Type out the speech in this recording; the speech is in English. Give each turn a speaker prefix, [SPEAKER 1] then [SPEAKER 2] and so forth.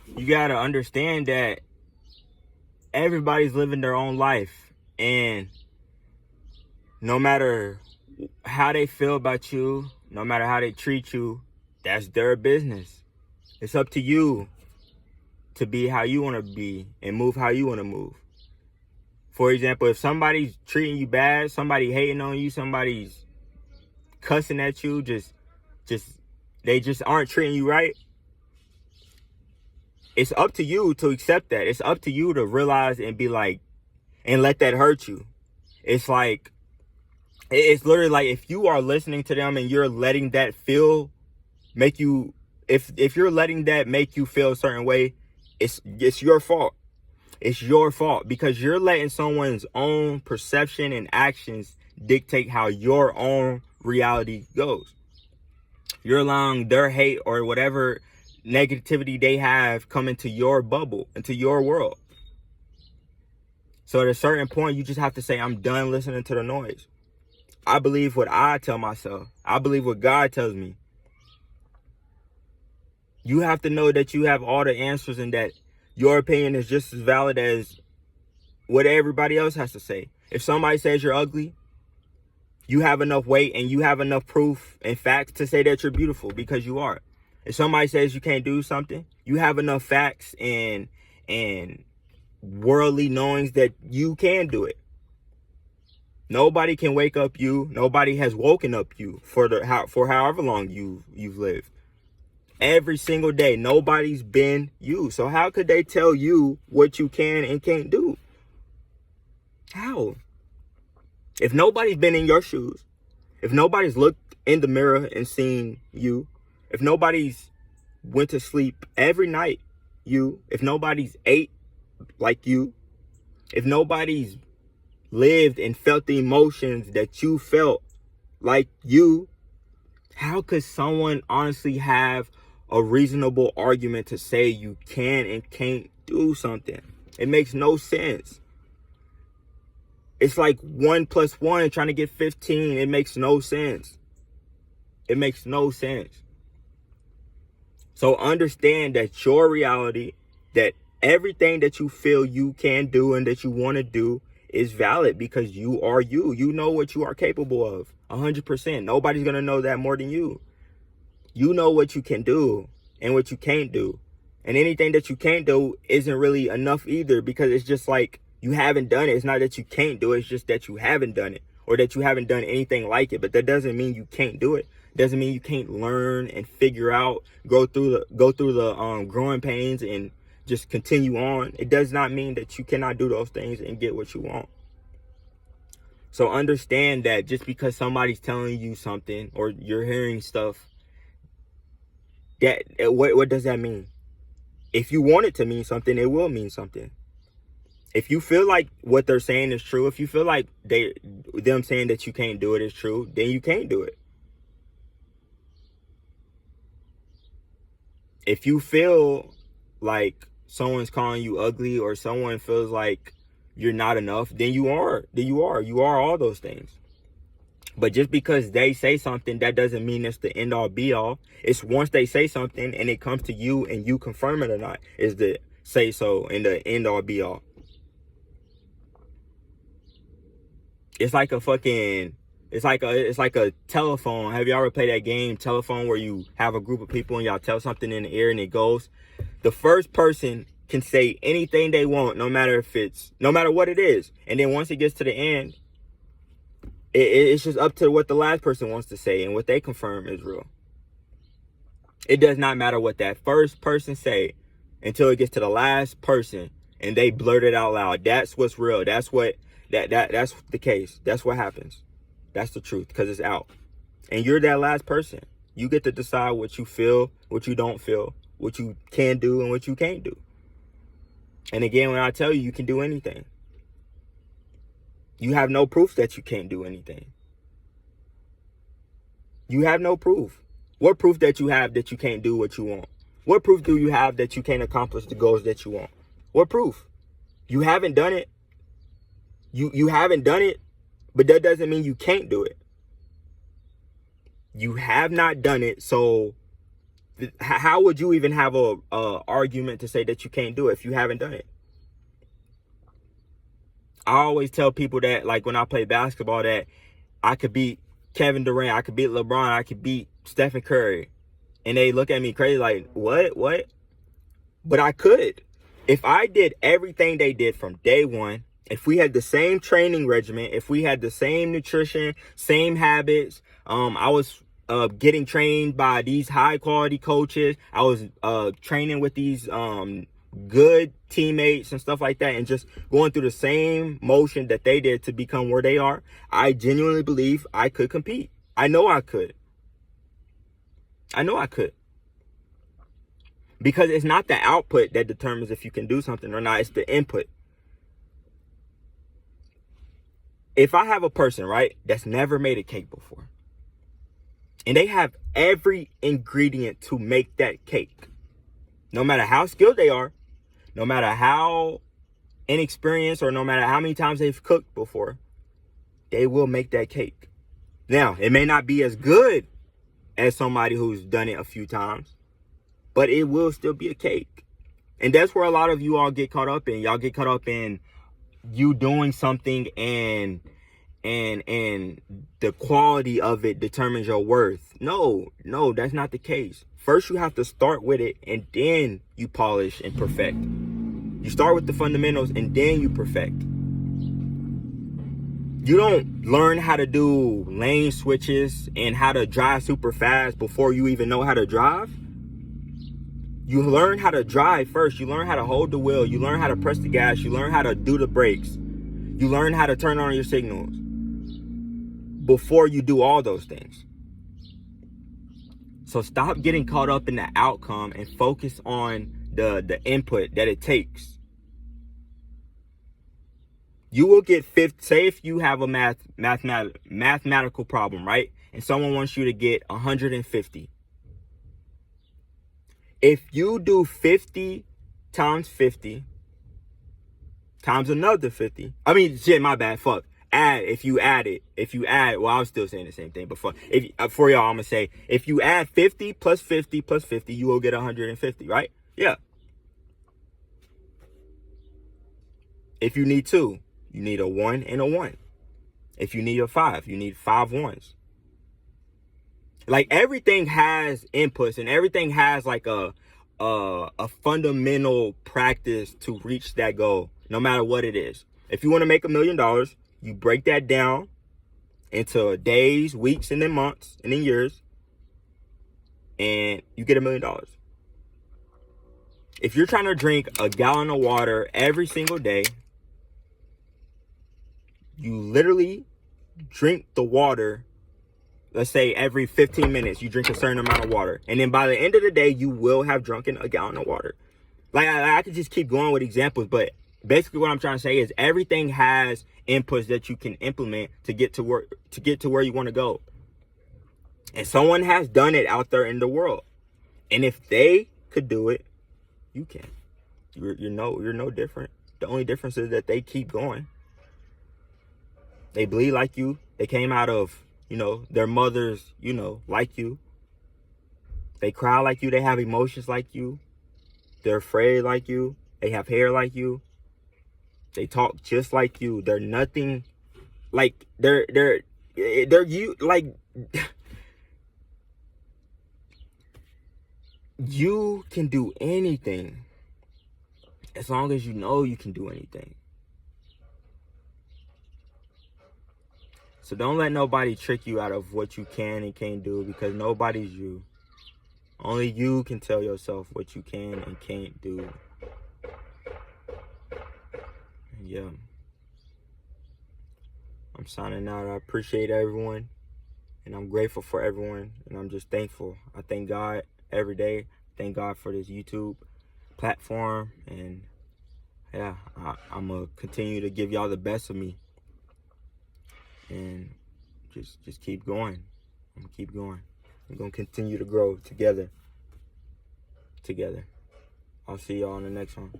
[SPEAKER 1] You gotta understand that everybody's living their own life, and no matter how they feel about you, no matter how they treat you, that's their business. It's up to you to be how you want to be and move how you want to move. For example, if somebody's treating you bad, somebody hating on you, somebody's cussing at you, just they just aren't treating you right, it's up to you to accept that. It's up to you to realize and be like, and let that hurt you. It's like, it's literally like, if you are listening to them and you're letting that make you, if you're letting that make you feel a certain way, it's your fault. It's your fault, because you're letting someone's own perception and actions dictate how your own reality goes. You're allowing their hate or whatever negativity they have come into your bubble, into your world. So at a certain point, you just have to say, I'm done listening to the noise. I believe what I tell myself. I believe what God tells me. You have to know that you have all the answers and that your opinion is just as valid as what everybody else has to say. If somebody says you're ugly, you have enough weight and you have enough proof and facts to say that you're beautiful, because you are. If somebody says you can't do something, you have enough facts and worldly knowings that you can do it. Nobody can wake up you. Nobody has woken up you for however long you've lived. Every single day, nobody's been you. So how could they tell you what you can and can't do? How? If nobody's been in your shoes, if nobody's looked in the mirror and seen you, if nobody's went to sleep every night if nobody's ate like you, if nobody's lived and felt the emotions that you felt like you, how could someone honestly have a reasonable argument to say you can and can't do something? It makes no sense. It's like 1 + 1 trying to get 15. It makes no sense. It makes no sense. So understand that your reality, that everything that you feel you can do and that you want to do is valid, because you are you. You know what you are capable of 100%. Nobody's going to know that more than you. You know what you can do and what you can't do. And anything that you can't do isn't really enough either, because it's just like, you haven't done it. It's not that you can't do it. It's just that you haven't done it, or that you haven't done anything like it. But that doesn't mean you can't do it. Doesn't mean you can't learn and figure out, go through the growing pains and just continue on. It does not mean that you cannot do those things and get what you want. So understand that just because somebody's telling you something or you're hearing stuff, that what does that mean? If you want it to mean something, it will mean something. If you feel like what they're saying is true, if you feel like them saying that you can't do it is true, then you can't do it. If you feel like someone's calling you ugly, or someone feels like you're not enough, then you are. You are all those things. But just because they say something, that doesn't mean it's the end all be all. It's once they say something and it comes to you and you confirm it or not, is the say so and the end all be all. It's like a telephone. Have you ever played that game telephone, where you have a group of people and y'all tell something in the air and it goes? The first person can say anything they want, no matter what it is. And then once it gets to the end, it's just up to what the last person wants to say and what they confirm is real. It does not matter what that first person say until it gets to the last person and they blurt it out loud. That's what's real. That's the case. That's what happens. That's the truth, because it's out. And you're that last person. You get to decide what you feel, what you don't feel, what you can do and what you can't do. And again, when I tell you, you can do anything, you have no proof that you can't do anything. You have no proof. What proof that you have that you can't do what you want? What proof do you have that you can't accomplish the goals that you want? What proof? You haven't done it. You haven't done it, but that doesn't mean you can't do it. You have not done it, so How would you even have a argument to say that you can't do it if you haven't done it? I always tell people that, like, when I play basketball, that I could beat Kevin Durant, I could beat LeBron, I could beat Stephen Curry. And they look at me crazy like, what? But I could. If I did everything they did from day one, if we had the same training regimen, if we had the same nutrition, same habits, I was getting trained by these high quality coaches. I was training with these good teammates and stuff like that, and just going through the same motion that they did to become where they are. I genuinely believe I could compete. I know I could. Because it's not the output that determines if you can do something or not. It's the input. If I have a person, right, that's never made a cake before, and they have every ingredient to make that cake, no matter how skilled they are, no matter how inexperienced, or no matter how many times they've cooked before, they will make that cake. Now, it may not be as good as somebody who's done it a few times, but it will still be a cake. And that's where a lot of you all get caught up in. Y'all get caught up in you doing something and the quality of it determines your worth. No, that's not the case. First, you have to start with it, and then you polish and perfect. You start with the fundamentals, and then you perfect. You don't learn how to do lane switches and how to drive super fast before you even know how to drive. You learn how to drive first. You learn how to hold the wheel. You learn how to press the gas. You learn how to do the brakes. You learn how to turn on your signals before you do all those things. So stop getting caught up in the outcome and focus on the input that it takes. You will get 50. Say if you have a mathematical problem, right? And someone wants you to get 150. If you do 50 times 50 times another 50. I mean, shit, my bad. Fuck. If you add, well, I was still saying the same thing, but for y'all, I'm gonna say, if you add 50 plus 50 plus 50, you will get 150, right? Yeah. If you need 2, you need a 1 and a 1. If you need a 5, you need 5 ones. Like, everything has inputs, and everything has like a fundamental practice to reach that goal, no matter what it is. If you want to make $1 million, you break that down into days, weeks, and then months, and then years, and you get $1 million. If you're trying to drink a gallon of water every single day, you literally drink the water, let's say every 15 minutes, you drink a certain amount of water. And then by the end of the day, you will have drunken a gallon of water. Like, I could just keep going with examples, but basically what I'm trying to say is everything has inputs that you can implement to get to where you want to go. And someone has done it out there in the world. And if they could do it, you can. You're no different. The only difference is that they keep going. They bleed like you. They came out of, their mothers, like you. They cry like you. They have emotions like you. They're afraid like you. They have hair like you. They talk just like you. They're nothing like they're you. Like, you can do anything as long as you know you can do anything. So don't let nobody trick you out of what you can and can't do, because nobody's you. Only you can tell yourself what you can and can't do. Yeah. I'm signing out. I appreciate everyone, and I'm grateful for everyone, and I'm just thankful. I thank God every day. Thank God for this YouTube platform, and yeah, I'm gonna continue to give y'all the best of me, and just keep going. I'm gonna keep going. We're gonna continue to grow together. I'll see y'all on the next one.